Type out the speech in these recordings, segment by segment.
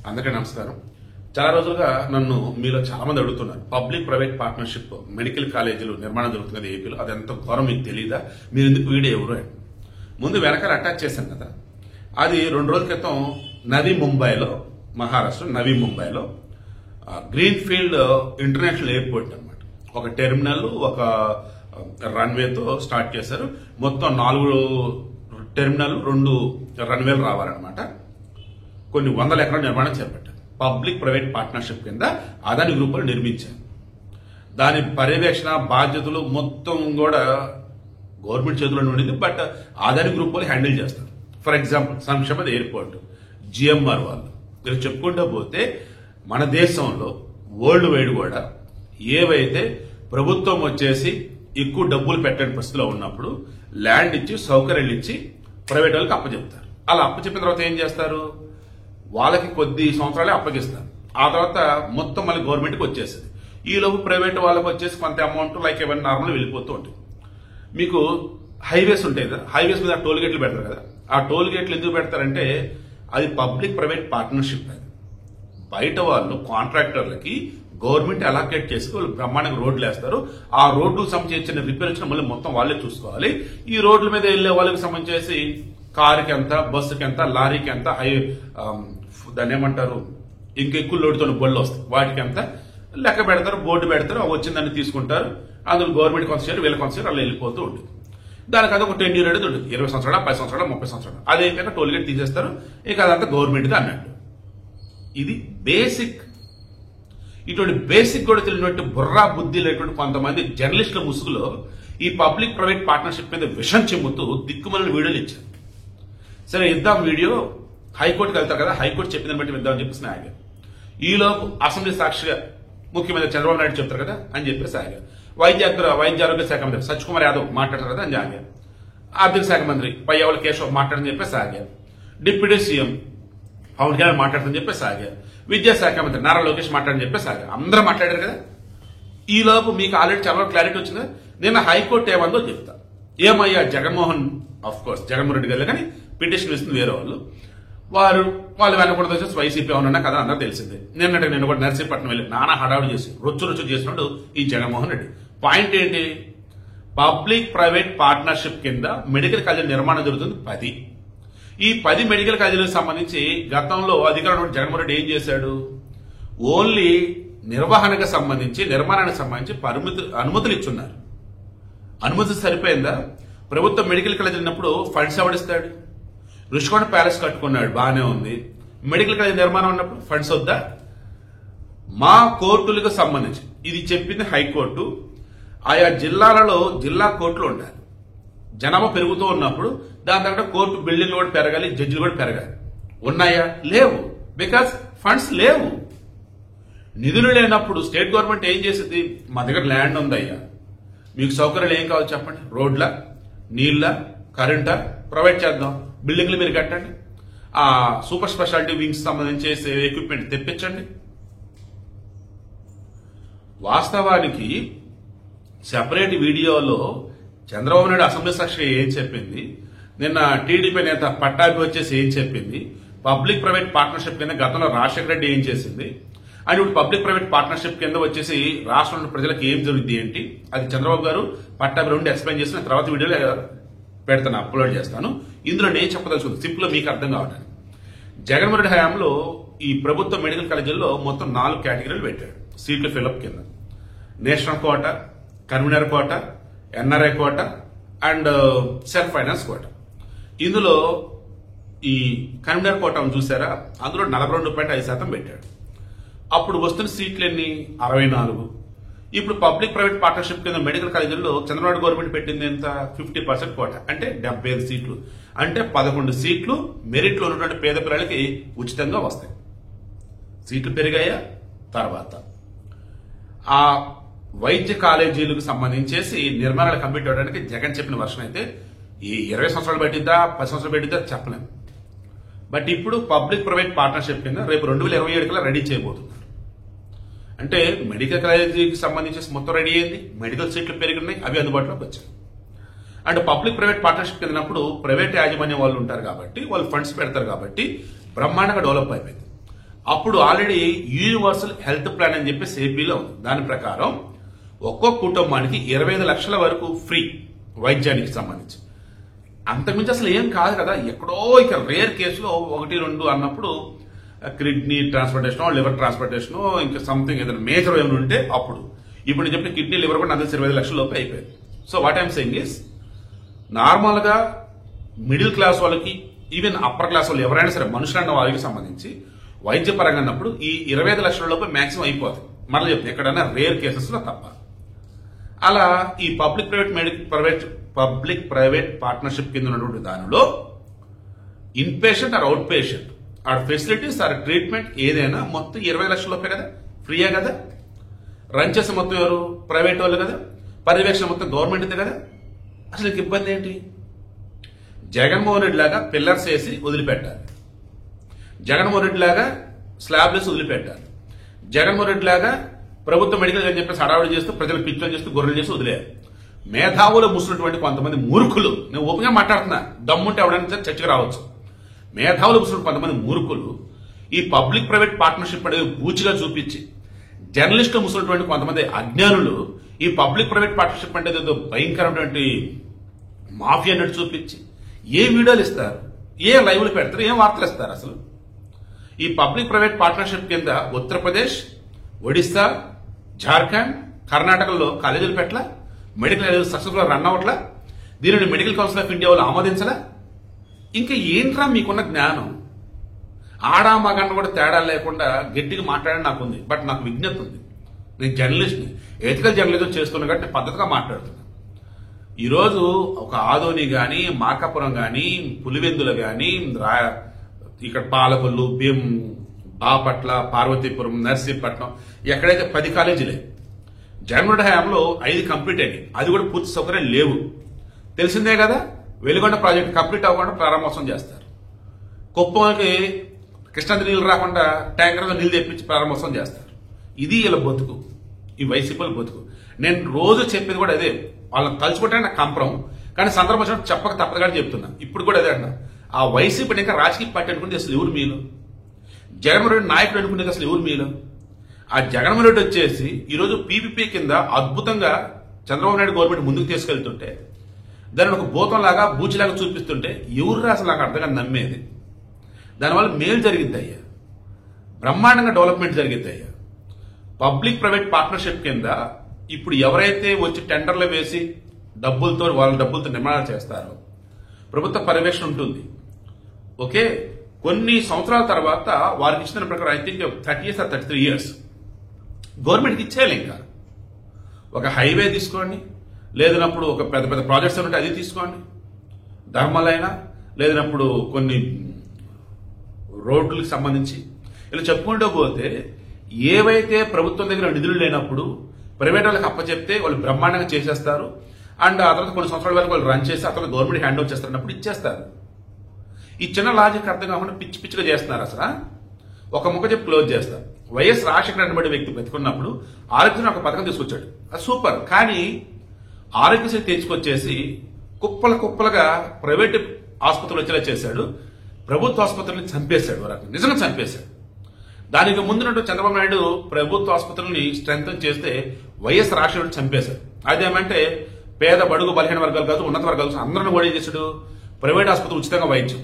అందరికీ నమస్కారం. చాలా రోజులుగా నన్ను మీలో చాలా మంది అడుగుతున్నారు, పబ్లిక్ ప్రైవేట్ పార్ట్నర్షిప్ మెడికల్ కాలేజీలు నిర్మాణం జరుగుతుంది ఏపీలో, అది ఎంత ఘోరం మీకు తెలియదా, మీరు ఎందుకు వీడియో ఎవరు అని ముందు వెనకాల అటాచ్ చేశాను కదా. అది 2 రోజుల క్రితం నవీ ముంబైలో, మహారాష్ట్ర నవీ ముంబైలో గ్రీన్ ఫీల్డ్ ఇంటర్నేషనల్ ఎయిర్పోర్ట్ అనమాట. ఒక టెర్మినల్, ఒక రన్వేతో స్టార్ట్ చేశారు. మొత్తం 4 టెర్మినల్, 2 రన్వేలు రావాలన్నమాట. కొన్ని వందల ఎకరాల నిర్మాణం చేపట్టారు. పబ్లిక్ ప్రైవేట్ పార్ట్నర్షిప్ కింద అదాని గ్రూపులు నిర్మించారు. దాని పర్యవేక్షణ బాధ్యతలు మొత్తం కూడా గవర్నమెంట్ చేతిలో ఉండింది. బట్ అదాని గ్రూప్ వాళ్ళు హ్యాండిల్ చేస్తారు. For example Shamshabad airport, GMR వాళ్ళు, మీరు చెప్పుకుంటూ పోతే మన దేశంలో వరల్డ్ వైడ్ కూడా ఏవైతే ప్రభుత్వం వచ్చేసి ఎక్కువ డబ్బులు పెట్టని పరిస్థితిలో ఉన్నప్పుడు ల్యాండ్ ఇచ్చి సౌకర్యాలు ఇచ్చి ప్రైవేట్ వాళ్ళకి అప్పచెప్తారు. అలా అప్పచెప్పిన తర్వాత ఏం చేస్తారు, వాళ్ళకి కొద్ది సంవత్సరాలే అప్పగిస్తారు. ఆ తర్వాత మొత్తం మళ్ళీ గవర్నమెంట్కి వచ్చేస్తుంది. ఈలోపు ప్రైవేట్ వాళ్ళకి వచ్చేసి కొంత అమౌంట్ లైక్ ఏమైనా నార్మల్ వెళ్ళిపోతూ ఉంటుంది. మీకు హైవేస్ ఉంటాయి కదా, హైవేస్ మీద టోల్ గేట్లు పెడతారు కదా. ఆ టోల్ గేట్లు ఎందుకు పెడతారంటే అది పబ్లిక్ ప్రైవేట్ పార్ట్నర్షిప్. అది బయట వాళ్ళు కాంట్రాక్టర్లకి గవర్నమెంట్ అలాకేట్ చేసి వాళ్ళు బ్రహ్మాండంగా రోడ్లు వేస్తారు. ఆ రోడ్లకు సంబంధించిన రిపేర్ వచ్చిన మళ్ళీ మొత్తం వాళ్ళే చూసుకోవాలి. ఈ రోడ్ల మీద వెళ్లే వాళ్ళకి సంబంధించేసి కారుకి ఎంత, బస్సుకి ఎంత, లారీకి ఎంత, దాన్ని ఏమంటారు ఇంకెక్కువ లోడుతో బళ్ళు వస్తాయి, వాటికి ఎంత లెక్క పెడతారు, బోర్డు పెడతారు. వచ్చిందని తీసుకుంటారు. అందులో గవర్నమెంట్ కొంత షేర్, వీళ్ళ కొంత షేర్ అలా వెళ్ళిపోతూ ఉంటుంది. దానికి అది ఒక 10 year అనేది ఉంటుంది. 20 సంవత్సరాలు, 10 సంవత్సరాలు, 30 సంవత్సరాలు. అదైపోయాక టోల్ గేట్ తీసేస్తారు. ఇక అదంతా గవర్నమెంట్ది అన్నట్టు. ఇది బేసిక్. ఇటువంటి బేసిక్ కూడా తెలియనటువంటి బుర్రా బుద్ధి లేనటువంటి కొంతమంది జర్నలిస్టుల ముసుగులో ఈ పబ్లిక్ ప్రైవేట్ పార్ట్నర్షిప్ మీద విషం చెమ్ముతూ దిక్కుమలని వీడియోలు ఇచ్చారు. సరే ఇద్దాం వీడియో, హైకోర్టుకి వెళ్తారు కదా, హైకోర్టు చెప్పిన బట్టి విద్దామని చెప్పేసి ఆగారు. ఈలోపు అసెంబ్లీ సాక్షిగా ముఖ్యమంత్రి చంద్రబాబు నాయుడు చెప్తారు కదా అని చెప్పేసి ఆగారు. వైద్య ఆరోగ్య శాఖ మంత్రి సత్యకుమార్ యాదవ్ మాట్లాడతారు కదా అని ఆగారు. ఆర్థిక శాఖ మంత్రి పయ్యావుల కేశవ్ మాట్లాడని చెప్పేసి ఆగారు. డిప్యూటీ సీఎం పవన్ కళ్యాణ్ మాట్లాడదని చెప్పేసి ఆగారు. విద్యాశాఖ మంత్రి నారా లోకేష్ మాట్లాడని చెప్పేసి ఆగారు. అందరూ మాట్లాడారు కదా. ఈలోపు మీకు ఆల్రెడీ చాలా క్లారిటీ వచ్చింది. నిన్న హైకోర్టు ఏమందో చెప్తా. ఏమయ్యా జగన్మోహన్ రెడ్డి గారు కానీ పిటిషన్ ఇస్తుంది వేరే వాళ్ళు వెనకూడదు వచ్చేసి వైసీపీ అవునన్నా కదా అందరూ తెలిసిందే. నిన్న కూడా నర్సీపట్నం వెళ్ళి నానా హడావుడి చేసి రొచ్చు చేసినాడు ఈ జగన్మోహన్ రెడ్డి. పాయింట్ ఏంటి, పబ్లిక్ ప్రైవేట్ పార్ట్నర్షిప్ కింద మెడికల్ కాలేజీ నిర్మాణం జరుగుతుంది 10. ఈ 10 మెడికల్ కాలేజీలకు సంబంధించి గతంలో అధికారంలో జగన్మోహన్ రెడ్డి ఏం చేశాడు, ఓన్లీ నిర్వహణకు సంబంధించి, నిర్మాణానికి సంబంధించి అనుమతులు ఇచ్చున్నారు. అనుమతి సరిపోయిందా? ప్రభుత్వం మెడికల్ కాలేజీ ఉన్నప్పుడు ఫండ్స్ ఎవడిస్తాడు? రుషికొండ ప్యాలెస్ కట్టుకున్నాడు, బాగానే ఉంది. మెడికల్ కాలేజీ నిర్మాణం ఉన్నప్పుడు ఫండ్స్ వద్దా? మా కోర్టులకు సంబంధించి ఇది చెప్పింది హైకోర్టు. ఆయా జిల్లాలలో జిల్లా కోర్టులు ఉండాలి. జనాభా పెరుగుతూ ఉన్నప్పుడు దాని తగ్గ కోర్టు బిల్డింగ్లు కూడా పెరగాలి, జడ్జిలు కూడా పెరగాలి. ఉన్నాయా? లేవు. బికాస్ ఫండ్స్ లేవు. నిధులు లేనప్పుడు స్టేట్ గవర్నమెంట్ ఏం చేసింది, మా దగ్గర ల్యాండ్ ఉందయ్యా, మీకు సౌకర్యాలు ఏం కావాలి చెప్పండి, రోడ్ల, నీళ్ళ, కరెంటా, ప్రొవైడ్ చేద్దాం, బిల్డింగ్లు మీరు కట్టండి, ఆ సూపర్ స్పెషాలిటీ వింగ్స్ సంబంధించి ఎక్విప్మెంట్ తెప్పించండి. వాస్తవానికి సెపరేట్ వీడియోలో చంద్రబాబు నాయుడు అసెంబ్లీ సాక్షిగా ఏం చెప్పింది, నిన్న టీడీపీ నేత పట్టాభి వచ్చేసి ఏం చెప్పింది, పబ్లిక్ ప్రైవేట్ పార్ట్నర్షిప్ కింద గతంలో రాజశేఖర రెడ్డి ఏం చేసింది, అండ్ ఇప్పుడు పబ్లిక్ ప్రైవేట్ పార్ట్నర్షిప్ కింద వచ్చేసి రాష్ట్రంలో ప్రజలకు ఏం జరుగుతుంది ఏంటి, అది చంద్రబాబు గారు పట్టాభి 2 ఎక్స్ప్లెయిన్ చేసిన తర్వాత వీడియోలో పెడతాను, అప్లోడ్ చేస్తాను. ఇందులో నేను చెప్పదలుచుకుంది సింపుల్ మీకు అర్థం కావడానికి. జగన్మోహన్ రెడ్డి హయాంలో ఈ ప్రభుత్వ మెడికల్ కాలేజీల్లో మొత్తం 4 కేటగిరీలు పెట్టాడు సీట్లు ఫిల్అప్ కింద. National quota, convener quota, NRI quota and self finance quota. ఇందులో ఈ కన్వీనర్ కోట చూసారా, అందులో 42.5% పెట్టాడు. అప్పుడు వస్తున్న సీట్లు ఎన్ని? 64. ఇప్పుడు పబ్లిక్ ప్రైవేట్ పార్ట్నర్షిప్ కింద మెడికల్ కాలేజీల్లో చంద్రబాబు గవర్నమెంట్ పెట్టింది ఎంత? 50% కోట, అంటే 75 సీట్లు. అంటే 11 సీట్లు మెరిట్లో ఉన్నటువంటి పేద పిల్లలకి ఉచితంగా వస్తాయి. సీట్లు పెరిగాయా? తర్వాత ఆ వైద్య కాలేజీలకు సంబంధించేసి నిర్మాణాలు కంప్లీట్ అవడానికి జగన్ చెప్పిన వర్షన్ అయితే ఈ 20 సంవత్సరాలు పెట్టిద్దా, 10 సంవత్సరాలు పెట్టిద్దా చెప్పలేము. బట్ ఇప్పుడు పబ్లిక్ ప్రైవేట్ పార్ట్నర్షిప్ కింద రేపు 2027 కల్లా రెడీ చేయబోతున్నారు. అంటే మెడికల్ కాలేజీకి సంబంధించి మొత్తం రెడీ అయింది, మెడికల్ సీట్లు పెరిగినాయి, అవి అందుబాటులోకి వచ్చాయి. అండ్ పబ్లిక్ ప్రైవేట్ పార్ట్నర్షిప్ కిందప్పుడు ప్రైవేట్ యాజమాన్యం వాళ్ళు ఉంటారు కాబట్టి వాళ్ళు ఫండ్స్ పెడతారు కాబట్టి బ్రహ్మాండంగా డెవలప్ అయిపోయింది. అప్పుడు ఆల్రెడీ యూనివర్సల్ హెల్త్ ప్లాన్ అని చెప్పేసి ఏపీలో ఉంది. దాని ప్రకారం ఒక్కొక్క కుటుంబానికి 25 లక్షల వరకు ఫ్రీ వైద్యానికి సంబంధించి. అంతకుమించి అసలు ఏం కాదు కదా. ఎక్కడో ఇక రేర్ కేసులో 1-2 అన్నప్పుడు కిడ్నీ ట్రాన్స్ప్లాంటేషన్, లివర్ ట్రాన్స్ప్లాంటేషన్, ఇంకా సంథింగ్ ఏదైనా మేజర్ ఏమైనా ఉంటే అప్పుడు. ఇప్పుడు నేను చెప్పిన కిడ్నీ, లివర్ కూడా నాకు 25 లక్షల లోపు అయిపోయింది. So what I'm saying is, normal గా మిడిల్ క్లాస్ వాళ్ళకి, ఈవెన్ అప్పర్ క్లాస్ వాళ్ళు ఎవరైనా సరే మనుషులన్న వాళ్ళకి సంబంధించి వైద్య పరంగా అన్నప్పుడు ఈ 25 లక్షల లోపు మాక్సిమం అయిపోతుంది. మళ్ళీ చెప్తే ఎక్కడైనా రేర్ కేసెస్ లో తప్ప. అలా ఈ పబ్లిక్ ప్రైవేట్ పార్ట్నర్షిప్ కింద ఉన్నటువంటి దానిలో inpatient or outpatient or facilities or treatment ఏదైనా మొత్తం 20 లక్షల లోపే కదా, ఫ్రీయే కదా. రన్ చేసే మొత్తం ఎవరు? ప్రైవేట్ వాళ్ళు కదా. పర్యవేక్షణ మొత్తం గవర్నమెంట్ కదా. అసలు ఇబ్బంది ఏంటి? జగన్మోహన్ రెడ్డి లాగా పిల్లర్స్ వేసి వదిలిపెట్టాలి, జగన్మోహన్ రెడ్డి లాగా స్లాబ్ వేసి వదిలిపెట్టాలి, జగన్మోహన్ రెడ్డి లాగా ప్రభుత్వ మెడికల్ అని చెప్పేసి హడావుడి చేస్తూ ప్రజలు పిచ్చోని చేస్తూ గొర్రెలు చేసి వదిలేయాలి. మేధావులు ముసినటువంటి కొంతమంది మూర్ఖులు, నేను ఓపెన్గా మాట్లాడుతున్నా, దమ్ముంటే ఎవడైనా చర్చకు రావచ్చు. మేధావులు ముసిన కొంతమంది మూర్ఖులు ఈ పబ్లిక్ ప్రైవేట్ పార్ట్నర్షిప్ అనేది బూచిగా చూపించి, జర్నలిస్టులు ముసినటువంటి కొంతమంది అజ్ఞానులు ఈ పబ్లిక్ ప్రైవేట్ పార్ట్నర్షిప్ అంటే ఏదో భయంకరమైనటువంటి మాఫియా అన్నట్టు చూపించి ఏ వీడియోలు ఇస్తారు, ఏ లైవ్లు పెడతారు, ఏం వార్తలు ఇస్తారు? అసలు ఈ పబ్లిక్ ప్రైవేట్ పార్ట్నర్షిప్ కింద ఉత్తరప్రదేశ్, ఒడిస్సా, జార్ఖండ్, కర్ణాటకలో కాలేజీలు పెట్టలా, మెడికల్ కాలేజీలు సక్సెస్ఫుల్ రన్ అవట్లా, దీనిని మెడికల్ కౌన్సిల్ ఆఫ్ ఇండియా వాళ్ళు ఆమోదించలా. ఇంకా ఏంట్రా మీకున్న జ్ఞానం? ఆడా మగన్న కూడా తేడా లేకుండా గట్టిగా మాట్లాడని నాకుంది. బట్ నాకు విజ్ఞత ఉంది. నేను జర్నలిస్ట్ని, ఎథికల్ జర్నలిజం చేస్తున్నా కాబట్టి పద్ధతిగా మాట్లాడుతున్నా. ఈరోజు ఒక ఆదోని కానీ, మార్కాపురం కానీ, పులివెందుల కానీ, ఇక్కడ పాలకొల్లు, భీం, బాపట్ల, పార్వతీపురం, నర్సీపట్నం, ఎక్కడైతే 10 కాలేజీలే జగన్మోహన్ హయాంలో 5 కంప్లీట్ అయినాయి. అది కూడా పూర్తి సౌకర్యాలు లేవు. తెలిసిందే కదా. వెలుగొండ ప్రాజెక్ట్ కంప్లీట్ అవ్వకుండా ప్రారంభోత్సవం చేస్తారు. కుప్పంకి కృష్ణాది నీళ్ళు రాకుండా ట్యాంకర్లో నీళ్ళు తెప్పించి ప్రారంభోత్సవం చేస్తారు. ఇది ఇలా బతుకు, ఈ వైసీపీల బతుకు. నేను రోజు చెప్పేది కూడా అదే. వాళ్ళని తలుచుకుంటే నాకు కంపరం, కానీ సందర్భం వచ్చినప్పుడు చెప్పక తప్పదు కానీ చెప్తున్నా. ఇప్పుడు కూడా అదే అన్నా. ఆ వైసీపీని ఇంకా రాజకీయ పార్టీ అనుకుంటే అసలు ఎవరు మీలో? జగన్మోహన్ రెడ్డి నాయకుడు అనుకునేది అసలు ఎవరు మీలో? ఆ జగన్మోహన్ రెడ్డి వచ్చేసి ఈరోజు పీపీపీ కింద అద్భుతంగా చంద్రబాబు నాయుడు గవర్నమెంట్ ముందుకు తీసుకెళ్తుంటే, దానిని ఒక భూతంలాగా బూచిలాగా చూపిస్తుంటే ఎవరు అసలు నాకు అర్థంగా నమ్మేది? దానివల్ల మేలు జరిగిద్ది అయ్యా, బ్రహ్మాండంగా డెవలప్మెంట్ జరిగిద్ది అయ్యా. పబ్లిక్ ప్రైవేట్ పార్ట్నర్షిప్ కింద ఇప్పుడు ఎవరైతే వచ్చి టెండర్లు వేసి వాళ్ళ డబ్బులతో నిర్మాణాలు చేస్తారో ప్రభుత్వ పర్యవేక్షణ ఉంటుంది. ఓకే, కొన్ని సంవత్సరాల తర్వాత వారికి ఇచ్చిన ప్రకారం I think 30 years or 33 years గవర్నమెంట్కి ఇచ్చేయాలి. ఇంకా ఒక హైవే తీసుకోండి, లేదన్నప్పుడు ఒక పెద్ద పెద్ద ప్రాజెక్ట్స్ ఉంటే అది తీసుకోండి, ధర్మాలైనా, లేదన్నప్పుడు కొన్ని రోడ్లకు సంబంధించి ఇలా చెప్పుకుంటూ పోతే ఏవైతే ప్రభుత్వం దగ్గర నిధులు లేనప్పుడు ప్రైవేట్ వాళ్ళకి అప్పచెప్తే వాళ్ళు బ్రహ్మాండంగా చేసేస్తారు. అండ్ ఆ తర్వాత కొన్ని సంవత్సరాల వరకు వాళ్ళు రన్ చేసి ఆ తర్వాత గవర్నమెంట్ హ్యాండ్ ఓవర్ చేస్తారన్నప్పుడు ఇచ్చేస్తారు. ఈ చిన్న లాజిక్ అర్థం కాకుండా పిచ్చి పిచ్చిగా చేస్తున్నారు. అసలు ఒక ముక్క చెప్పి క్లోజ్ చేస్తారు. వైఎస్ రాజశేఖర రెడ్డి వ్యక్తి బతికున్నప్పుడు ఆరోగ్యశ్రీ ఒక పథకం తీసుకొచ్చాడు, అది సూపర్. కానీ ఆరోగ్యశ్రీ తెచ్చుకొచ్చేసి కుప్పలుగా ప్రైవేట్ ఆసుపత్రులు వచ్చేలా చేశాడు, ప్రభుత్వ ఆసుపత్రుల్ని చంపేశాడు. నిజంగా చంపేశాడు. దానికి ముందున్నట్టు చంద్రబాబు నాయుడు ప్రభుత్వ ఆసుపత్రుల్ని స్ట్రెంగ్ చేస్తే వైఎస్ రాజశేఖర చంపేశాడు. అదేమంటే పేద బడుగు బలహీన వర్గాలు కాదు, ఉన్నత వర్గాలు కాదు, అందరిని కూడా ఏం చేశాడు? ప్రైవేట్ ఆసుపత్రులు ఉచితంగా వైద్యం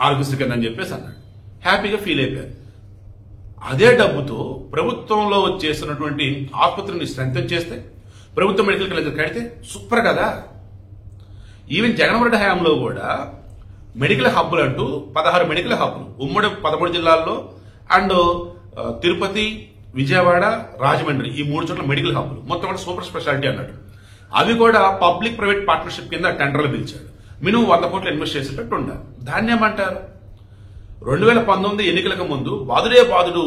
ఆరోగ్యశ్రీ కింద అని చెప్పేసి అన్నాడు. హ్యాపీగా ఫీల్ అయిపోయారు. అదే డబ్బుతో ప్రభుత్వంలో చేస్తున్నటువంటి ఆసుపత్రిని స్ట్రెంగ్ చేస్తే, ప్రభుత్వ మెడికల్ కాలేజ్ కడితే సూపర్ కదా. ఈవెన్ జగన్మోహన్ రెడ్డి హయాంలో కూడా మెడికల్ హబ్బులు అంటూ 16 మెడికల్ హబ్బులు ఉమ్మడి 13 జిల్లాల్లో అండ్ తిరుపతి, విజయవాడ, రాజమండ్రి ఈ 3 చోట్ల మెడికల్ హబ్బులు మొత్తం కూడా సూపర్ స్పెషాలిటీ అన్నట్టు. అవి కూడా పబ్లిక్ ప్రైవేట్ పార్ట్నర్షిప్ కింద టెండర్లు పిలిచాడు. మినిమం 100 కోట్లు ఇన్వెస్ట్ చేసేటట్టు ఉండాలి. దాన్ని ఏమంటారు? 2019 ఎన్నికలకు ముందు బాదుడే బాదుడు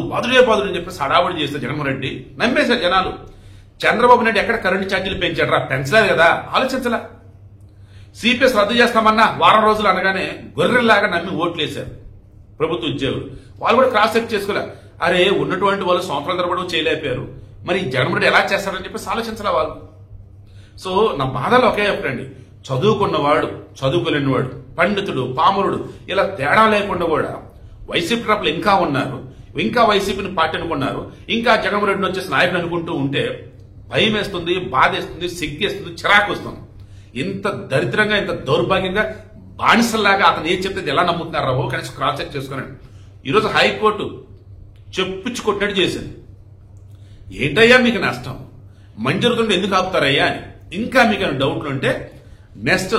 అని చెప్పేసి హడావుడి చేస్తే జగన్మోహన్ రెడ్డి నమ్మేశారు జనాలు. చంద్రబాబు నాయుడు ఎక్కడ కరెంటు ఛార్జీలు పెంచాడు? పెంచలేదు కదా, ఆలోచించలా. సిపిఎస్ రద్దు చేస్తామన్నా వారం రోజులు అనగానే గొర్రెల్లాగా నమ్మి ఓట్లు వేశారు ప్రభుత్వ ఉద్యోగులు. వాళ్ళు కూడా క్రాస్ చెక్ చేసుకోలే. అరే ఉన్నటువంటి వాళ్ళు సంవత్సరాల తరబడి చేయలేకపోయారు, మరి జగన్మోహన్ రెడ్డి ఎలా చేస్తారని చెప్పేసి ఆలోచించాల వాళ్ళు. సో నా బాధలు ఒకే చెప్పండి, చదువుకున్నవాడు, చదువుకోలేనివాడు, పండితుడు, పామరుడు ఇలా తేడా లేకుండా కూడా వైసీపీ ట్రప్లు ఇంకా ఉన్నారు. ఇంకా వైసీపీని పార్టీ అనుకున్నారు, ఇంకా జగన్మోహన్ రెడ్డిని వచ్చేసి నాయకుడు అనుకుంటూ ఉంటే భయం వేస్తుంది, బాధ వేస్తుంది, సిగ్గేస్తుంది, చిరాకు వస్తుంది. ఇంత దరిద్రంగా, ఇంత దౌర్భాగ్యంగా బానిసల్లాగా అతను ఏం చెప్తే ఎలా నమ్ముతున్నారు రాబో, కనీసం క్రాస్ చెక్ చేసుకున్నాడు. ఈరోజు హైకోర్టు చెప్పుచ్చు కొట్టినట్టు చేసింది. ఏంటయ్యా మీకు నష్టం, మంచి జరుగుతుంటే ఎందుకు ఆపుతారయ్యా అని. ఇంకా మీకు డౌట్లు ఉంటే నెక్స్ట్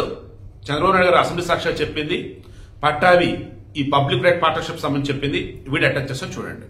చంద్రబాబు నాయుడు గారు అసెంబ్లీ సాక్షిగా చెప్పింది, పట్టావి ఈ పబ్లిక్ ప్రైవేట్ పార్ట్నర్షిప్ సంబంధించి చెప్పింది, వీడియో అటాచ్ చేస్తాం చూడండి.